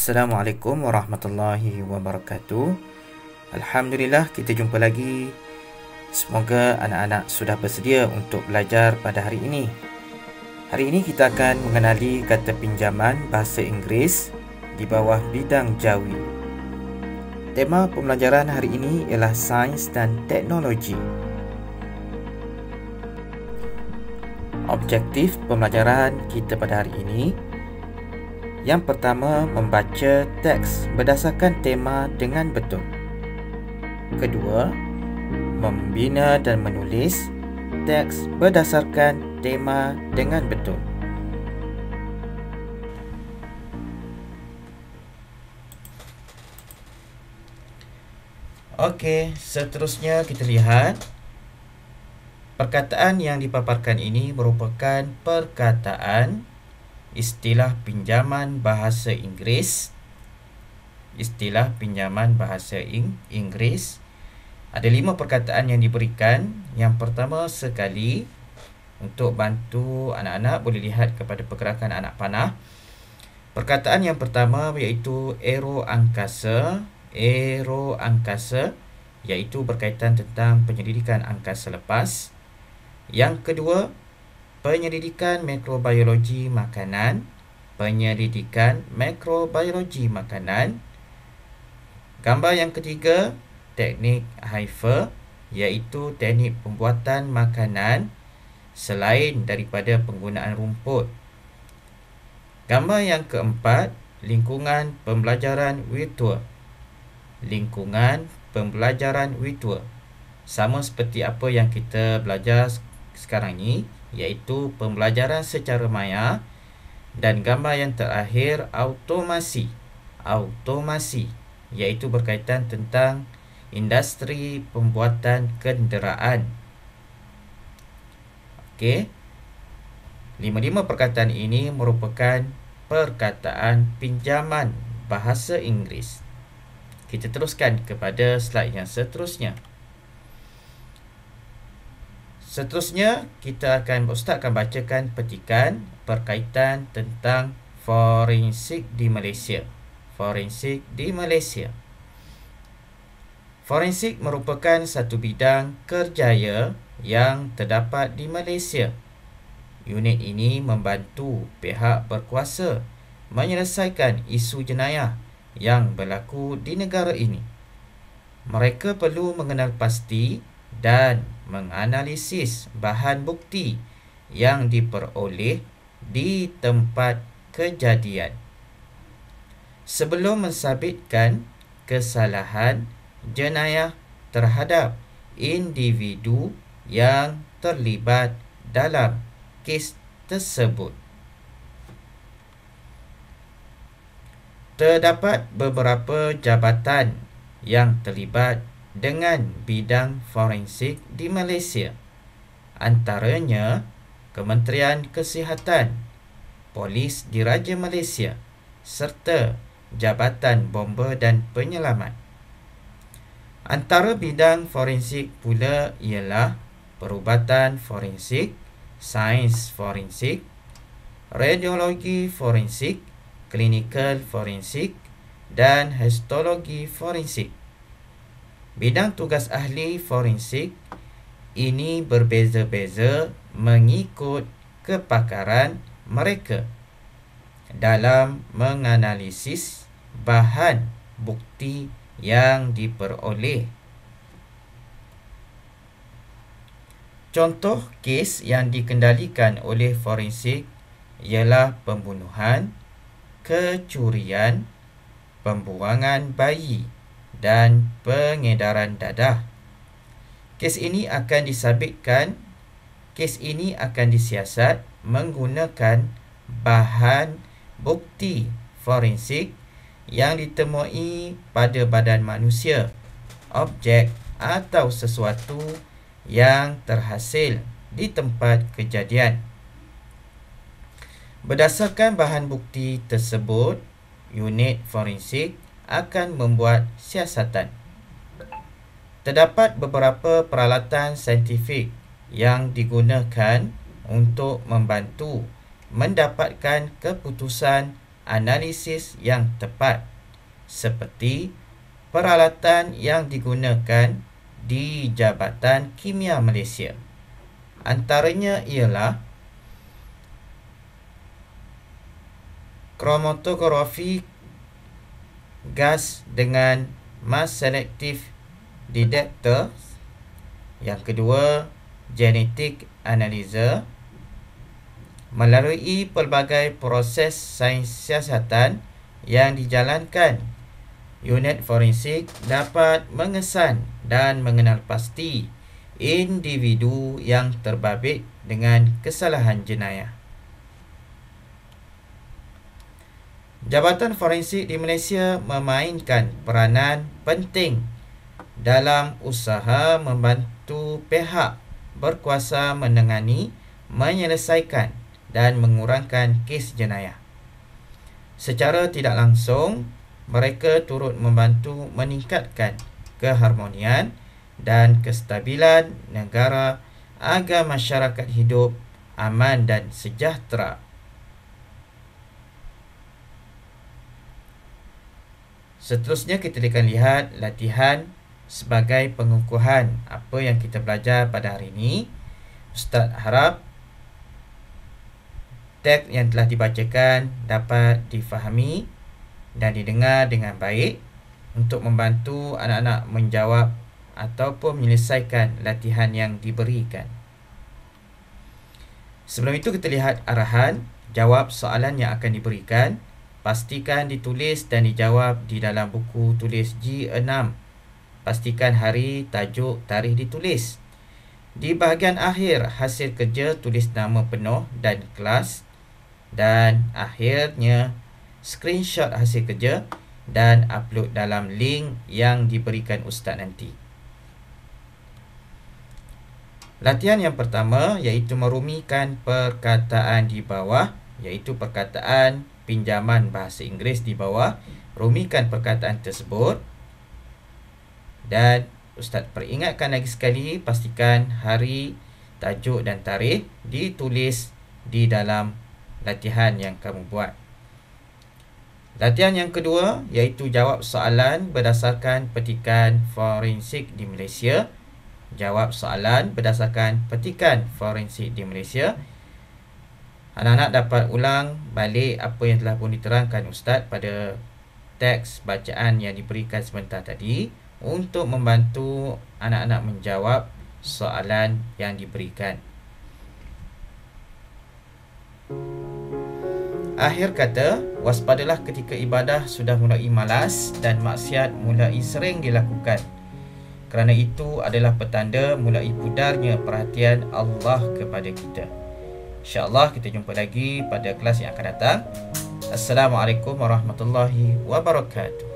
Assalamualaikum warahmatullahi wabarakatuh. Alhamdulillah, kita jumpa lagi. Semoga anak-anak sudah bersedia untuk belajar pada hari ini. Hari ini kita akan mengenali kata pinjaman bahasa Inggeris di bawah bidang Jawi. Tema pembelajaran hari ini ialah sains dan teknologi. Objektif pembelajaran kita pada hari ini, yang pertama, membaca teks berdasarkan tema dengan betul. Kedua, membina dan menulis teks berdasarkan tema dengan betul. Okey, seterusnya kita lihat. Perkataan yang dipaparkan ini merupakan perkataan istilah pinjaman bahasa Inggeris. Istilah pinjaman bahasa Inggeris. Ada 5 perkataan yang diberikan. Yang pertama sekali, untuk bantu anak-anak boleh lihat kepada pergerakan anak panah. Perkataan yang pertama iaitu aero angkasa. Aero angkasa iaitu berkaitan tentang penyelidikan angkasa lepas. Yang kedua, penyelidikan mikrobiologi makanan. Penyelidikan mikrobiologi makanan. Gambar yang ketiga, teknik Haifer, iaitu teknik pembuatan makanan selain daripada penggunaan rumput. Gambar yang keempat, lingkungan pembelajaran virtual. Lingkungan pembelajaran virtual sama seperti apa yang kita belajar sekarang ni, iaitu pembelajaran secara maya. Dan gambar yang terakhir, automasi. Automasi iaitu berkaitan tentang industri pembuatan kenderaan. Okey. 5 perkataan ini merupakan perkataan pinjaman bahasa Inggeris. Kita teruskan kepada slide yang seterusnya. Seterusnya, Ustaz akan bacakan petikan berkaitan tentang forensik di Malaysia. Forensik di Malaysia. Forensik merupakan satu bidang kerjaya yang terdapat di Malaysia. Unit ini membantu pihak berkuasa menyelesaikan isu jenayah yang berlaku di negara ini. Mereka perlu mengenal pasti dan menganalisis bahan bukti yang diperoleh di tempat kejadian sebelum mensabitkan kesalahan jenayah terhadap individu yang terlibat dalam kes tersebut. Terdapat beberapa jabatan yang terlibat dengan bidang forensik di Malaysia. Antaranya Kementerian Kesihatan, Polis Diraja Malaysia serta Jabatan Bomba dan Penyelamat. Antara bidang forensik pula ialah perubatan forensik, sains forensik, radiologi forensik, klinikal forensik dan histologi forensik. Bidang tugas ahli forensik ini berbeza-beza mengikut kepakaran mereka dalam menganalisis bahan bukti yang diperoleh. Contoh kes yang dikendalikan oleh forensik ialah pembunuhan, kecurian, pembuangan bayi dan pengedaran dadah. Kes ini akan disiasat menggunakan bahan bukti forensik yang ditemui pada badan manusia, objek atau sesuatu yang terhasil di tempat kejadian. Berdasarkan bahan bukti tersebut, unit forensik akan membuat siasatan. Terdapat beberapa peralatan saintifik yang digunakan untuk membantu mendapatkan keputusan analisis yang tepat, seperti peralatan yang digunakan di Jabatan Kimia Malaysia. Antaranya ialah kromatografi gas dengan mass selective detector. Yang kedua, genetic analyzer. Melalui pelbagai proses sains siasatan yang dijalankan, unit forensik dapat mengesan dan mengenal pasti individu yang terbabit dengan kesalahan jenayah. Jabatan Forensik di Malaysia memainkan peranan penting dalam usaha membantu pihak berkuasa menangani, menyelesaikan dan mengurangkan kes jenayah. Secara tidak langsung, mereka turut membantu meningkatkan keharmonian dan kestabilan negara agar masyarakat hidup aman dan sejahtera. Seterusnya kita akan lihat latihan sebagai pengukuhan apa yang kita belajar pada hari ini. Ustaz harap teks yang telah dibacakan dapat difahami dan didengar dengan baik untuk membantu anak-anak menjawab ataupun menyelesaikan latihan yang diberikan. Sebelum itu kita lihat arahan jawab soalan yang akan diberikan. Pastikan ditulis dan dijawab di dalam buku tulis G6. Pastikan hari, tajuk, tarikh ditulis. Di bahagian akhir hasil kerja tulis nama penuh dan kelas. Dan akhirnya screenshot hasil kerja dan upload dalam link yang diberikan ustaz nanti. Latihan yang pertama iaitu merumikan perkataan di bawah, iaitu perkataan pinjaman bahasa Inggeris di bawah. Rumikan perkataan tersebut. Dan ustaz peringatkan lagi sekali, pastikan hari, tajuk dan tarikh ditulis di dalam latihan yang kamu buat. Latihan yang kedua iaitu jawab soalan berdasarkan petikan forensik di Malaysia. Jawab soalan berdasarkan petikan forensik di Malaysia. Anak-anak dapat ulang balik apa yang telah pun diterangkan ustaz pada teks bacaan yang diberikan sebentar tadi untuk membantu anak-anak menjawab soalan yang diberikan. Akhir kata, waspadalah ketika ibadah sudah mulai malas dan maksiat mulai sering dilakukan. Kerana itu adalah petanda mulai pudarnya perhatian Allah kepada kita. InsyaAllah kita jumpa lagi pada kelas yang akan datang. Assalamualaikum warahmatullahi wabarakatuh.